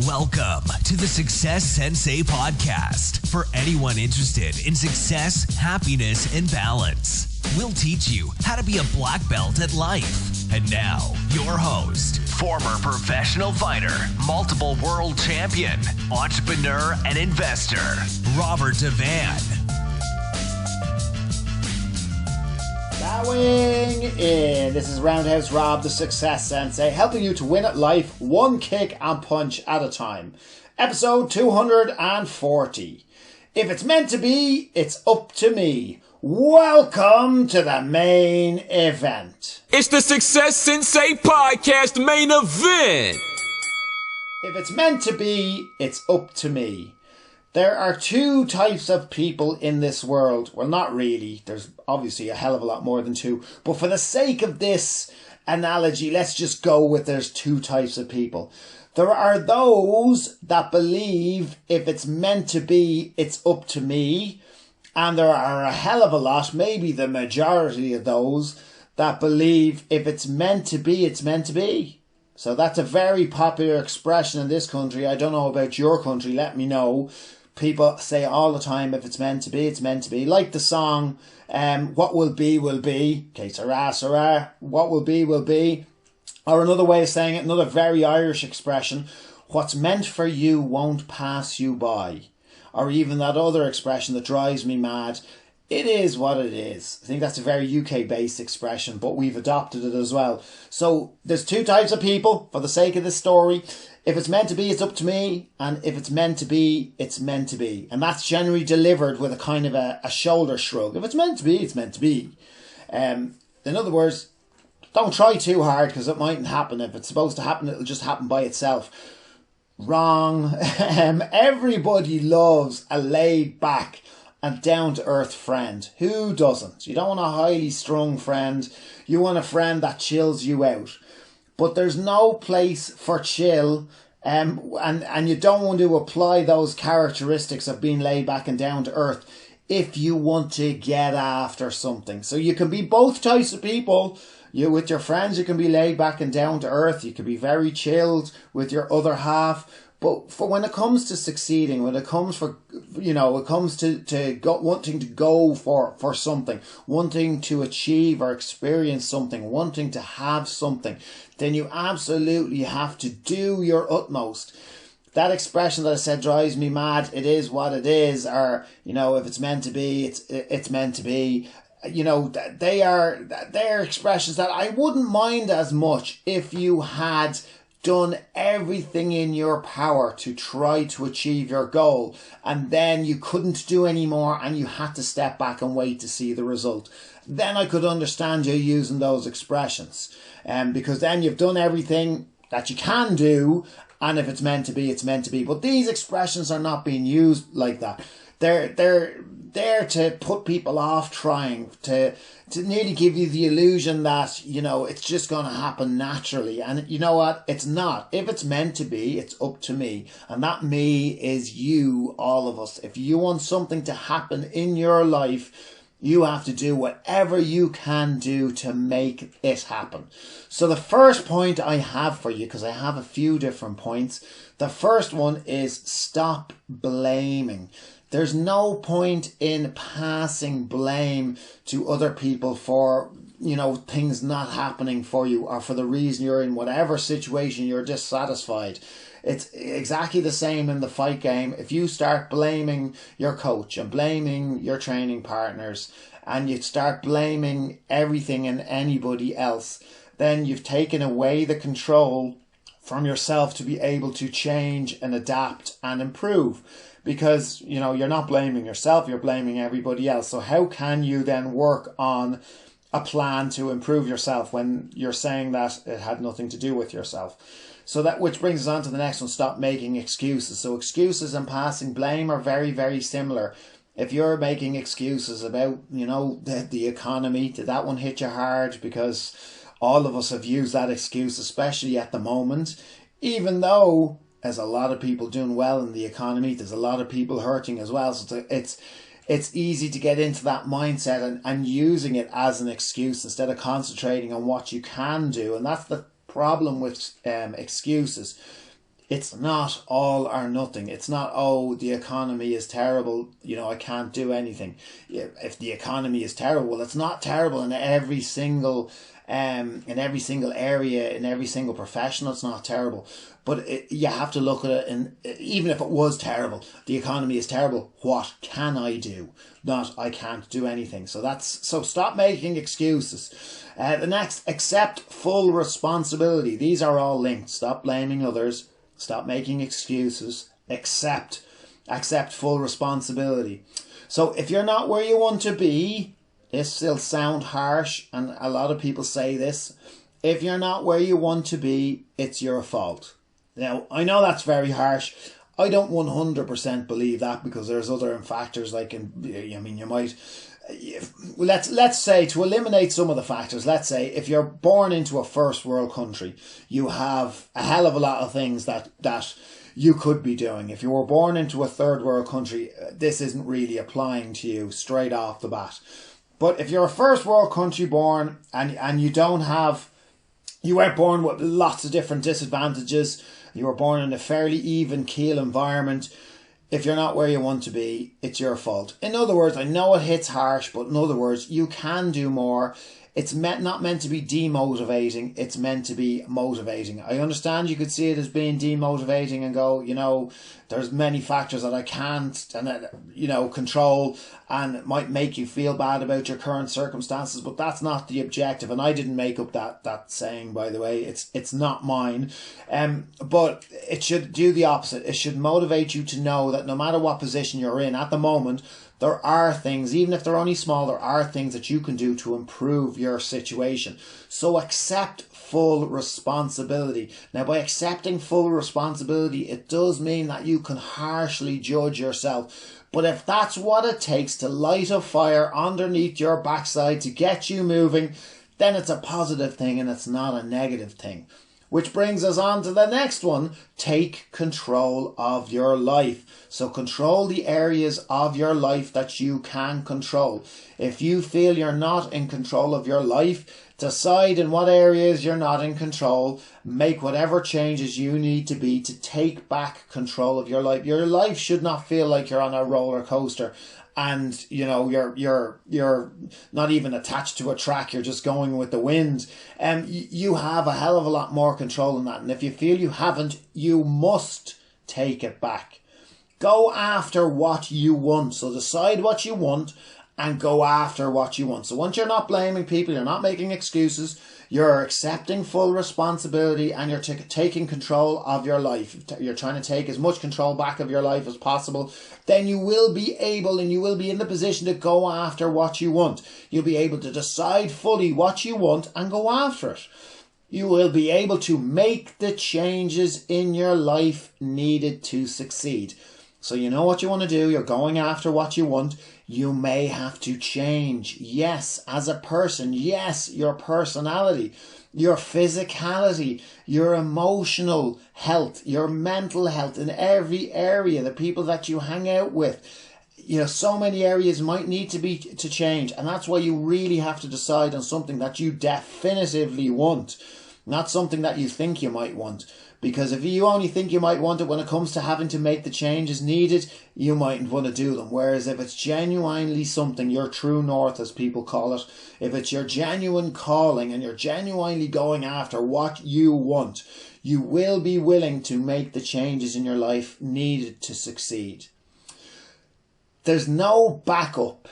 Welcome to the Success Sensei podcast for anyone interested in success, happiness, and balance. We'll teach you how to be a black belt at life. And now, your host, former professional fighter, multiple world champion, entrepreneur, and investor, Robert Devane. Bowing in. This is Roundhouse Rob, the Success Sensei, helping you to win at life one kick and punch at a time. Episode 240. If it's meant to be, it's up to me. Welcome to the main event. It's the Success Sensei podcast main event. If it's meant to be, it's up to me. There are two types of people in this world. Well, not really. There's obviously a hell of a lot more than two. But for the sake of this analogy, let's just go with there's two types of people. There are those that believe if it's meant to be, it's up to me. And there are a hell of a lot, maybe the majority of those, that believe if it's meant to be, it's meant to be. So that's a very popular expression in this country. I don't know about your country. Let me know. People say all the time, if it's meant to be, it's meant to be. Like the song, what will be, will be. Que sera, sera. What will be, will be. Or another way of saying it, another very Irish expression, what's meant for you won't pass you by. Or even that other expression that drives me mad, it is what it is. I think that's a very UK-based expression, but we've adopted it as well. So there's two types of people, for the sake of this story. If it's meant to be, it's up to me. And if it's meant to be, it's meant to be. And that's generally delivered with a kind of a shoulder shrug. If it's meant to be, it's meant to be. In other words, don't try too hard because it mightn't happen. If it's supposed to happen, it'll just happen by itself. Wrong. Everybody loves a laid back and down-to-earth friend. Who doesn't? You don't want a highly strung friend. You want a friend that chills you out. But there's no place for chill, and you don't want to apply those characteristics of being laid back and down to earth if you want to get after something. So you can be both types of people. With your friends, you can be laid back and down to earth. You can be very chilled with your other half. But for when it comes to succeeding, when it comes for, it comes to wanting to go for something, wanting to achieve or experience something, wanting to have something, then you absolutely have to do your utmost. That expression that I said drives me mad. It is what it is. Or, if it's meant to be, it's meant to be. They're expressions that I wouldn't mind as much if you had done everything in your power to try to achieve your goal, and then you couldn't do any more and you had to step back and wait to see the result. Then I could understand you using those expressions, because then you've done everything that you can do, and if it's meant to be, it's meant to be. But these expressions are not being used like that. They're there to put people off trying, to nearly give you the illusion that, it's just going to happen naturally. And you know what? It's not. If it's meant to be, it's up to me. And that me is you, all of us. If you want something to happen in your life, you have to do whatever you can do to make it happen. So the first point I have for you, because I have a few different points, the first one is stop blaming. There's no point in passing blame to other people for, things not happening for you or for the reason you're in whatever situation you're dissatisfied. It's exactly the same in the fight game. If you start blaming your coach and blaming your training partners and you start blaming everything and anybody else, then you've taken away the control from yourself to be able to change and adapt and improve. Because, you're not blaming yourself, you're blaming everybody else. So how can you then work on a plan to improve yourself when you're saying that it had nothing to do with yourself? So that, which brings us on to the next one, stop making excuses. So excuses and passing blame are very, very similar. If you're making excuses about, the economy, did that one hit you hard? Because all of us have used that excuse, especially at the moment, even though there's a lot of people doing well in the economy. There's a lot of people hurting as well. So it's easy to get into that mindset and using it as an excuse instead of concentrating on what you can do. And that's the problem with excuses. It's not all or nothing. It's not, oh, the economy is terrible, I can't do anything. If the economy is terrible, well, it's not terrible in every single area, in every single profession. It's not terrible. But you have to look at it, and even if it was terrible, the economy is terrible, what can I do? Not, I can't do anything. So stop making excuses. The next, accept full responsibility. These are all linked. Stop blaming others. Stop making excuses. Accept full responsibility. So if you're not where you want to be, this will sound harsh, and a lot of people say this. If you're not where you want to be, it's your fault. Now, I know that's very harsh. I don't 100% believe that, because there's other factors you might... Let's say, to eliminate some of the factors, let's say if you're born into a first world country, you have a hell of a lot of things that you could be doing. If you were born into a third world country, this isn't really applying to you straight off the bat. But if you're a first world country born and you weren't born with lots of different disadvantages, you were born in a fairly even keel environment, if you're not where you want to be, it's your fault. In other words, I know it hits harsh, but in other words, you can do more. It's not meant to be demotivating. It's meant to be motivating. I understand you could see it as being demotivating and go, there's many factors that I can't, control, and it might make you feel bad about your current circumstances, but that's not the objective. And I didn't make up that saying, by the way. It's not mine. But it should do the opposite. It should motivate you to know that no matter what position you're in at the moment, there are things, even if they're only small, there are things that you can do to improve your situation. So accept full responsibility. Now, by accepting full responsibility, it does mean that you can harshly judge yourself. But if that's what it takes to light a fire underneath your backside to get you moving, then it's a positive thing and it's not a negative thing. Which brings us on to the next one. Take control of your life. So control the areas of your life that you can control. If you feel you're not in control of your life, decide in what areas you're not in control. Make whatever changes you need to be to take back control of your life. Your life should not feel like you're on a roller coaster. And you're not even attached to a track, you're just going with the wind. You have a hell of a lot more control than that. And if you feel you haven't, you must take it back. Go after what you want. So decide what you want and go after what you want. So once you're not blaming people, you're not making excuses, you're accepting full responsibility, and you're taking control of your life. You're trying to take as much control back of your life as possible. Then you will be able, and you will be in the position to go after what you want. You'll be able to decide fully what you want and go after it. You will be able to make the changes in your life needed to succeed. So you know what you want to do. You're going after what you want. You may have to change. Yes, as a person. Yes, your personality, your physicality, your emotional health, your mental health in every area, the people that you hang out with. So many areas might need to change. And that's why you really have to decide on something that you definitively want, not something that you think you might want. Because if you only think you might want it when it comes to having to make the changes needed, you mightn't want to do them. Whereas if it's genuinely something, your true north as people call it, if it's your genuine calling and you're genuinely going after what you want, you will be willing to make the changes in your life needed to succeed. There's no backup.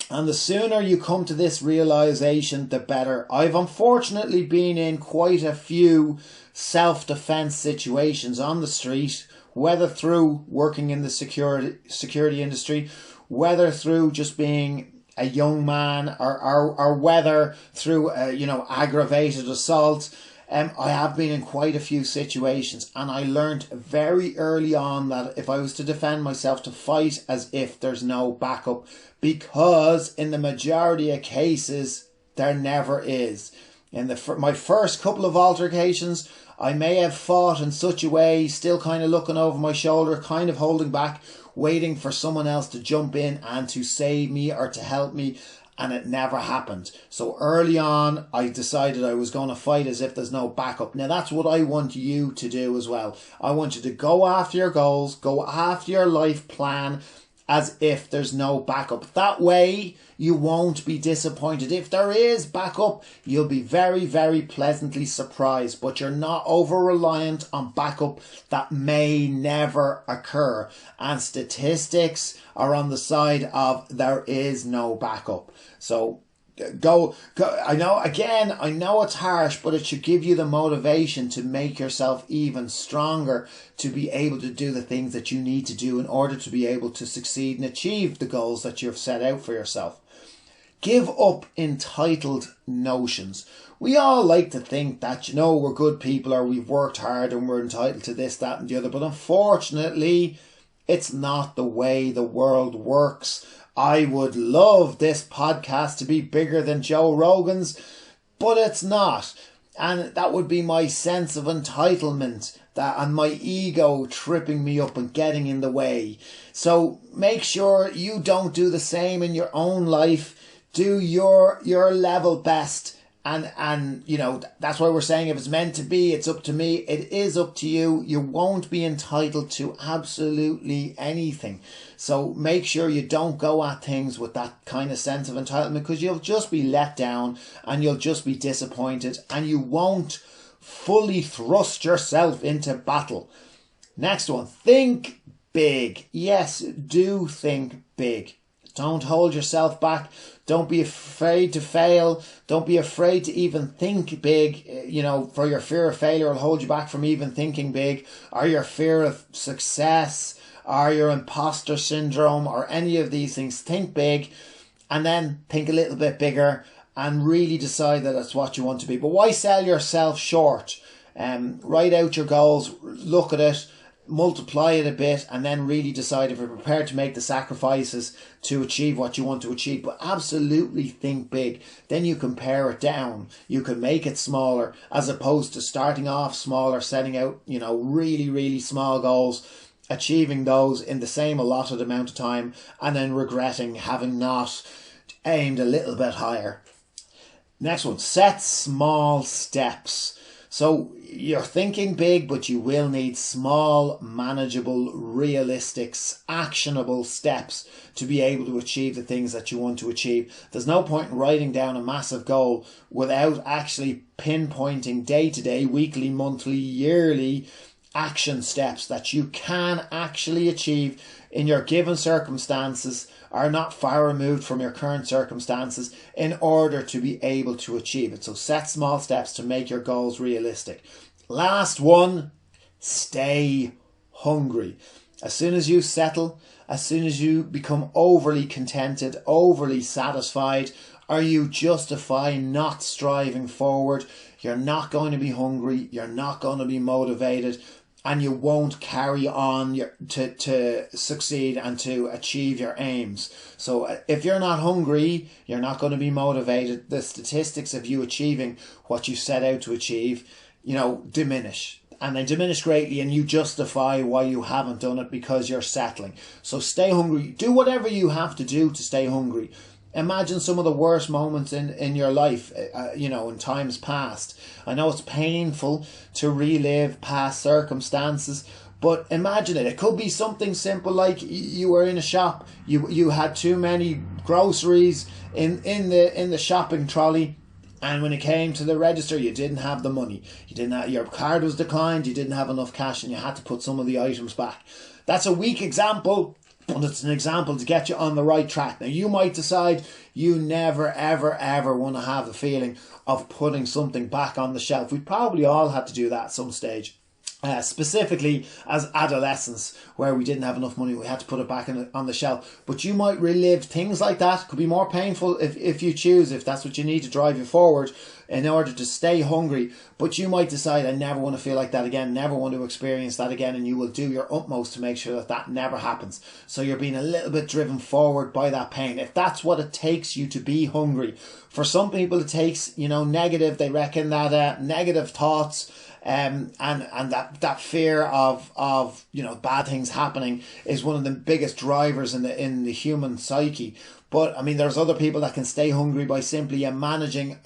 And the sooner you come to this realization, the better. I've unfortunately been in quite a few self-defense situations on the street, whether through working in the security industry, whether through just being a young man, or whether through aggravated assault. I have been in quite a few situations, and I learned very early on that if I was to defend myself, to fight as if there's no backup, because in the majority of cases there never is. In my first couple of altercations, I may have fought in such a way, still kind of looking over my shoulder, kind of holding back, waiting for someone else to jump in and to save me or to help me. and it never happened. So early on, I decided I was going to fight as if there's no backup. Now that's what I want you to do as well. I want you to go after your goals, go after your life plan as if there's no backup. That way you won't be disappointed. If there is backup, you'll be very, very pleasantly surprised, but you're not over-reliant on backup that may never occur. And statistics are on the side of there is no backup. So go. I know it's harsh, but it should give you the motivation to make yourself even stronger, to be able to do the things that you need to do in order to be able to succeed and achieve the goals that you've set out for yourself. Give up entitled notions. We all like to think that, we're good people, or we've worked hard and we're entitled to this, that and the other. But unfortunately, it's not the way the world works. I would love this podcast to be bigger than Joe Rogan's, but it's not. And that would be my sense of entitlement and my ego tripping me up and getting in the way. So make sure you don't do the same in your own life. Do your level best. And that's why we're saying if it's meant to be, it's up to me. It is up to you. You won't be entitled to absolutely anything. So make sure you don't go at things with that kind of sense of entitlement, because you'll just be let down and you'll just be disappointed and you won't fully thrust yourself into battle. Next one, think big. Yes, do think big. Don't hold yourself back. Don't be afraid to fail. Don't be afraid to even think big. For your fear of failure will hold you back from even thinking big, or your fear of success, or your imposter syndrome, or any of these things. Think big, and then think a little bit bigger, and really decide that that's what you want to be. But why sell yourself short? Write out your goals, look at it, multiply it a bit, and then really decide if you're prepared to make the sacrifices to achieve what you want to achieve. But absolutely think big. Then you can pare it down. You can make it smaller, as opposed to starting off smaller, setting out, really, really small goals, achieving those in the same allotted amount of time, and then regretting having not aimed a little bit higher. Next one, set small steps. So you're thinking big, but you will need small, manageable, realistic, actionable steps to be able to achieve the things that you want to achieve. There's no point in writing down a massive goal without actually pinpointing day-to-day, weekly, monthly, yearly action steps that you can actually achieve in your given circumstances, are not far removed from your current circumstances, in order to be able to achieve it. So set small steps to make your goals realistic. Last one, stay hungry. As soon as you settle, as soon as you become overly contented, overly satisfied, or you justify not striving forward, you're not going to be hungry, you're not going to be motivated, and you won't carry on to succeed and to achieve your aims. So if you're not hungry, you're not going to be motivated. The statistics of you achieving what you set out to achieve, diminish. And they diminish greatly, and you justify why you haven't done it because you're settling. So stay hungry. Do whatever you have to do to stay hungry. Imagine some of the worst moments in your life, in times past. I know it's painful to relive past circumstances, but imagine it. It could be something simple like you were in a shop, you had too many groceries in the shopping trolley, and when it came to the register, you didn't have the money. Your card was declined, you didn't have enough cash, and you had to put some of the items back. That's a weak example, but it's an example to get you on the right track. Now, you might decide you never, ever, ever want to have the feeling of putting something back on the shelf. We probably all had to do that at some stage. Specifically as adolescents, where we didn't have enough money, we had to put it back on the shelf. But you might relive things like that. Could be more painful if you choose, if that's what you need to drive you forward in order to stay hungry. But you might decide, I never want to feel like that again, never want to experience that again, and you will do your utmost to make sure that never happens. So you're being a little bit driven forward by that pain, if that's what it takes you to be hungry. For some people it takes, negative. They reckon that negative thoughts and that fear of bad things happening is one of the biggest drivers in the human psyche. But I mean, there's other people that can stay hungry by simply imagining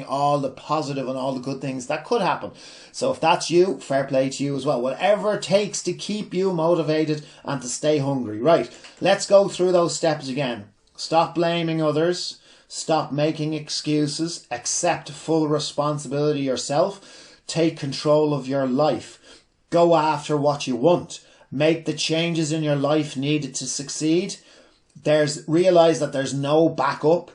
all the positive and all the good things that could happen. So if that's you, fair play to you as well. Whatever it takes to keep you motivated and to stay hungry. Right, let's go through those steps again. Stop blaming others. Stop making excuses. Accept full responsibility yourself. Take control of your life. Go after what you want. Make the changes in your life needed to succeed. Realize that there's no backup.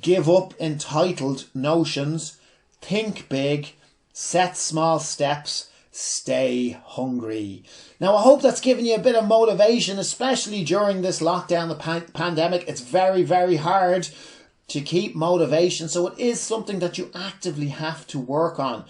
Give up entitled notions. Think big. Set small steps. Stay hungry. Now, I hope that's given you a bit of motivation, especially during this lockdown, the pandemic. It's very, very hard to keep motivation. So it is something that you actively have to work on.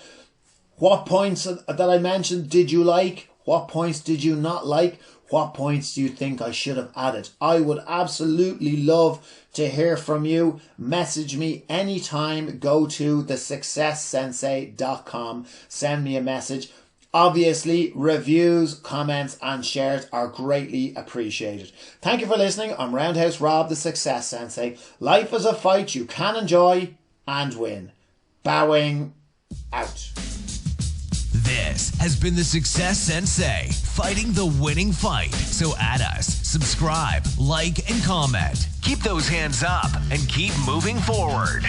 What points that I mentioned did you like? What points did you not like? What points do you think I should have added? I would absolutely love to hear from you. Message me anytime. Go to thesuccesssensei.com. Send me a message. Obviously, reviews, comments and shares are greatly appreciated. Thank you for listening. I'm Roundhouse Rob, the Success Sensei. Life is a fight you can enjoy and win. Bowing out. This has been the Success Sensei, fighting the winning fight. So add us, subscribe, like, and comment. Keep those hands up and keep moving forward.